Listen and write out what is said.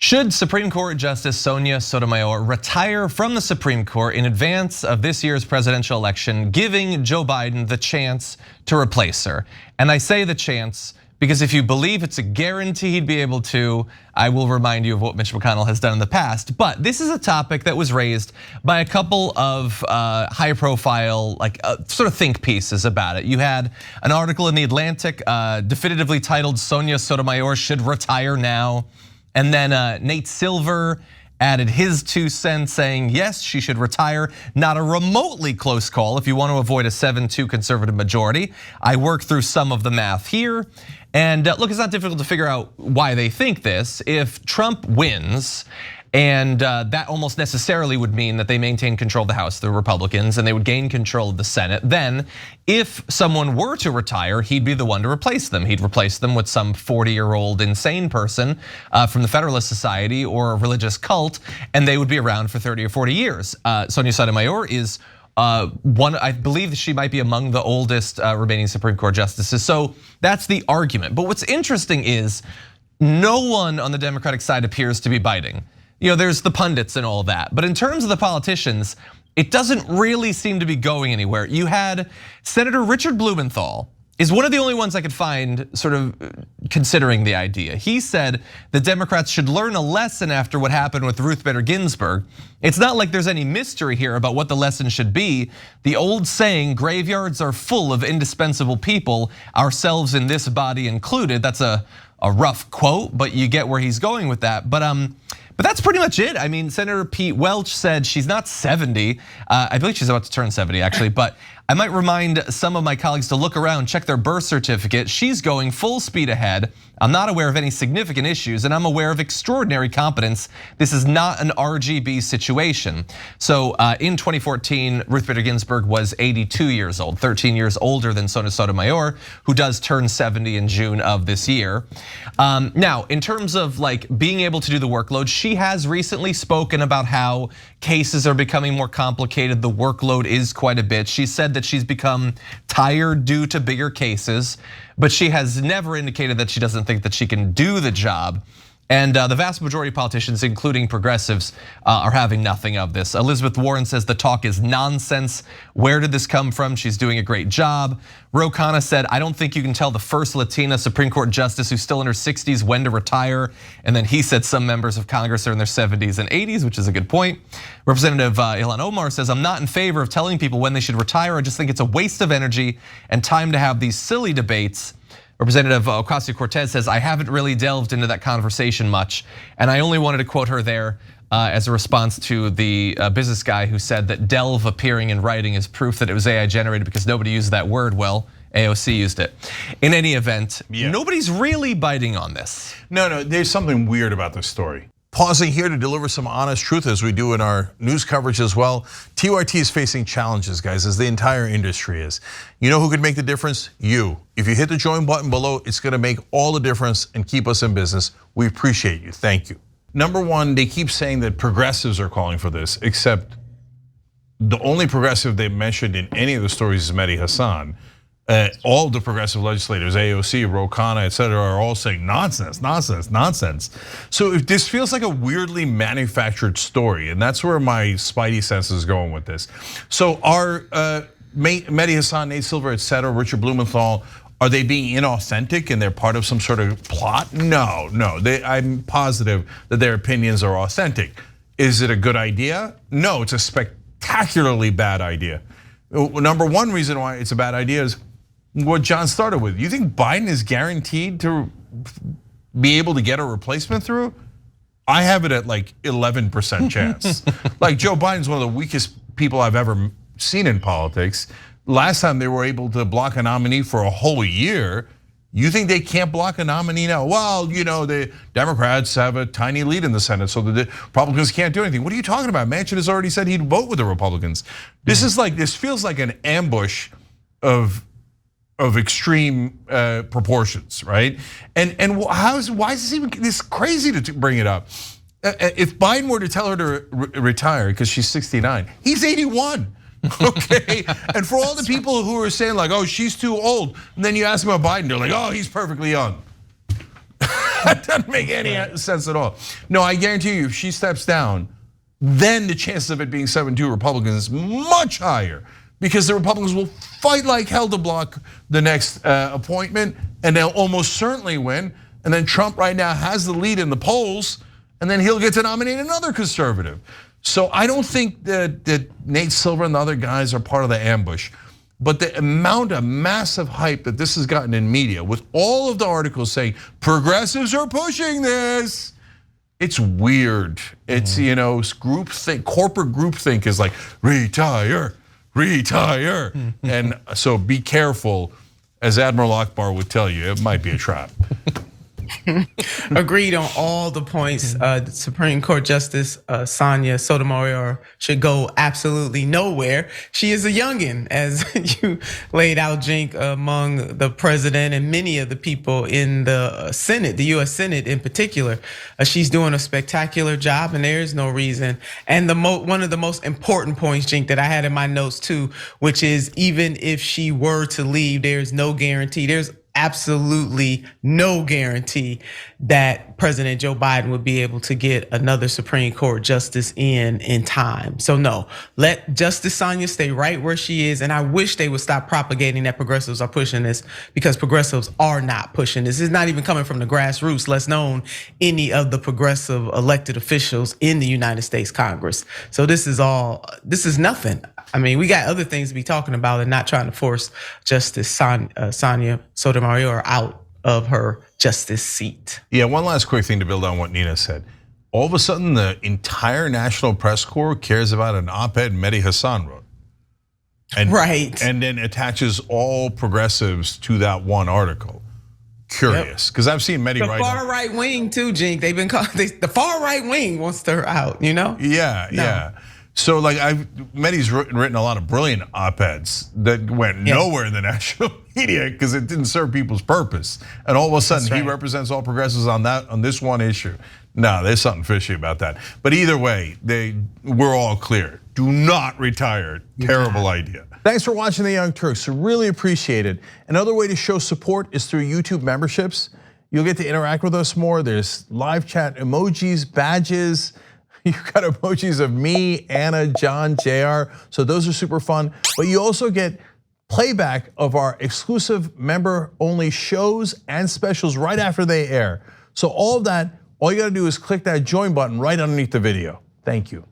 Should Supreme Court Justice Sonia Sotomayor retire from the Supreme Court in advance of this year's presidential election, giving Joe Biden the chance to replace her? And I say the chance because if you believe it's a guarantee he'd be able to, I will remind you of what Mitch McConnell has done in the past. But this is a topic that was raised by a couple of high profile, sort of think pieces about it. You had an article in The Atlantic definitively titled "Sonia Sotomayor Should Retire Now." And then Nate Silver added his 2 cents saying, yes, she should retire. Not a remotely close call if you want to avoid a 7-2 conservative majority. I worked through some of the math here. And look, it's not difficult to figure out why they think this. If Trump wins, and that almost necessarily would mean that they maintain control of the House, the Republicans, and they would gain control of the Senate. Then if someone were to retire, he'd be the one to replace them. He'd replace them with some 40-year-old insane person from the Federalist Society or a religious cult, and they would be around for 30 or 40 years. Sonia Sotomayor is one, I believe she might be among the oldest remaining Supreme Court justices. So that's the argument. But what's interesting is no one on the Democratic side appears to be biting. You know, there's the pundits and all that. But in terms of the politicians, it doesn't really seem to be going anywhere. You had Senator Richard Blumenthal is one of the only ones I could find sort of considering the idea. He said the Democrats should learn a lesson after what happened with Ruth Bader Ginsburg. It's not like there's any mystery here about what the lesson should be. The old saying, graveyards are full of indispensable people, ourselves in this body included. That's a rough quote, but you get where he's going with that. But that's pretty much it. I mean, Senator Pete Welch said she's not 70. I believe she's about to turn 70 actually, but I might remind some of my colleagues to look around, check their birth certificate. She's going full speed ahead. I'm not aware of any significant issues and I'm aware of extraordinary competence. This is not an RGB situation. So in 2014, Ruth Bader Ginsburg was 82 years old, 13 years older than Sonia Sotomayor, who does turn 70 in June of this year. Now, in terms of being able to do the workload, she has recently spoken about how cases are becoming more complicated. The workload is quite a bit. She said that she's become tired due to bigger cases, but she has never indicated that she doesn't think that she can do the job. And the vast majority of politicians, including progressives, are having nothing of this. Elizabeth Warren says the talk is nonsense. Where did this come from? She's doing a great job. Ro Khanna said, I don't think you can tell the first Latina Supreme Court justice who's still in her 60s when to retire. And then he said some members of Congress are in their 70s and 80s, which is a good point. Representative Ilhan Omar says, I'm not in favor of telling people when they should retire. I just think it's a waste of energy and time to have these silly debates. Representative Ocasio-Cortez says, I haven't really delved into that conversation much. And I only wanted to quote her there as a response to the business guy who said that delve appearing in writing is proof that it was AI generated because nobody used that word. Well, AOC used it. In any event, nobody's really biting on this. No, there's something weird about this story. Pausing here to deliver some honest truth as we do in our news coverage as well. TYT is facing challenges, guys, as the entire industry is. You know who could make the difference? You. If you hit the join button below, it's gonna make all the difference and keep us in business. We appreciate you, thank you. Number one, they keep saying that progressives are calling for this, except the only progressive they mentioned in any of the stories is Mehdi Hasan. All the progressive legislators, AOC, Ro Khanna, et cetera, are all saying nonsense, nonsense, nonsense. So if this feels like a weirdly manufactured story, and that's where my spidey sense is going with this. So are Mehdi Hasan, Nate Silver, et cetera, Richard Blumenthal, are they being inauthentic and they're part of some sort of plot? No, I'm positive that their opinions are authentic. Is it a good idea? No, it's a spectacularly bad idea. Number one reason why it's a bad idea is what John started with. You think Biden is guaranteed to be able to get a replacement through? I have it at 11% chance. Joe Biden's one of the weakest people I've ever seen in politics. Last time they were able to block a nominee for a whole year. You think they can't block a nominee now? Well, the Democrats have a tiny lead in the Senate, so the Republicans can't do anything. What are you talking about? Manchin has already said he'd vote with the Republicans. This feels like an ambush of extreme proportions, right? And why is this even this crazy to bring it up? If Biden were to tell her to retire because she's 69, he's 81. Okay, and for all the people who are saying oh, she's too old, and then you ask about Biden, they're like, oh, he's perfectly young. That doesn't make any sense at all. No, I guarantee you, if she steps down, then the chances of it being 7-2 Republicans is much higher, because the Republicans will fight like hell to block the next appointment, and they'll almost certainly win. And then Trump right now has the lead in the polls, and then he'll get to nominate another conservative. So I don't think that Nate Silver and the other guys are part of the ambush. But the amount of massive hype that this has gotten in media, with all of the articles saying progressives are pushing this, it's weird. It's, groupthink, corporate groupthink is like, retire. And so be careful, as Admiral Akbar would tell you, it might be a trap. Agreed on all the points. Supreme Court Justice Sonia Sotomayor should go absolutely nowhere. She is a youngin, as you laid out, Jink, among the president and many of the people in the Senate, the US Senate in particular. She's doing a spectacular job, and there is no reason. And one of the most important points, Jink, that I had in my notes too, which is even if she were to leave, there's no guarantee. There's absolutely no guarantee that President Joe Biden would be able to get another Supreme Court justice in time. So no, let Justice Sonia stay right where she is. And I wish they would stop propagating that progressives are pushing this, because progressives are not pushing this. It's not even coming from the grassroots, less known any of the progressive elected officials in the United States Congress. So this is nothing. I mean, we got other things to be talking about and not trying to force Justice Sonia Sotomayor out of her justice seat. Yeah, one last quick thing to build on what Nina said. All of a sudden, the entire National Press Corps cares about an op-ed Mehdi Hasan wrote. Right. And then attaches all progressives to that one article. Curious, because I've seen Mehdi write. The far right wing too, Jink. They've been called, the far right wing wants her out, Yeah. So like Mehdi's written a lot of brilliant op-eds that went nowhere in the national media because it didn't serve people's purpose. And all of a sudden he represents all progressives on this one issue. No, there's something fishy about that. But either way, we're all clear. Do not retire. Terrible idea. Thanks for watching The Young Turks. We really appreciate it. Another way to show support is through YouTube memberships. You'll get to interact with us more. There's live chat emojis, badges. You've got emojis of me, Anna, John, JR. So those are super fun. But you also get playback of our exclusive member-only shows and specials right after they air. So all of that, all you gotta do is click that join button right underneath the video. Thank you.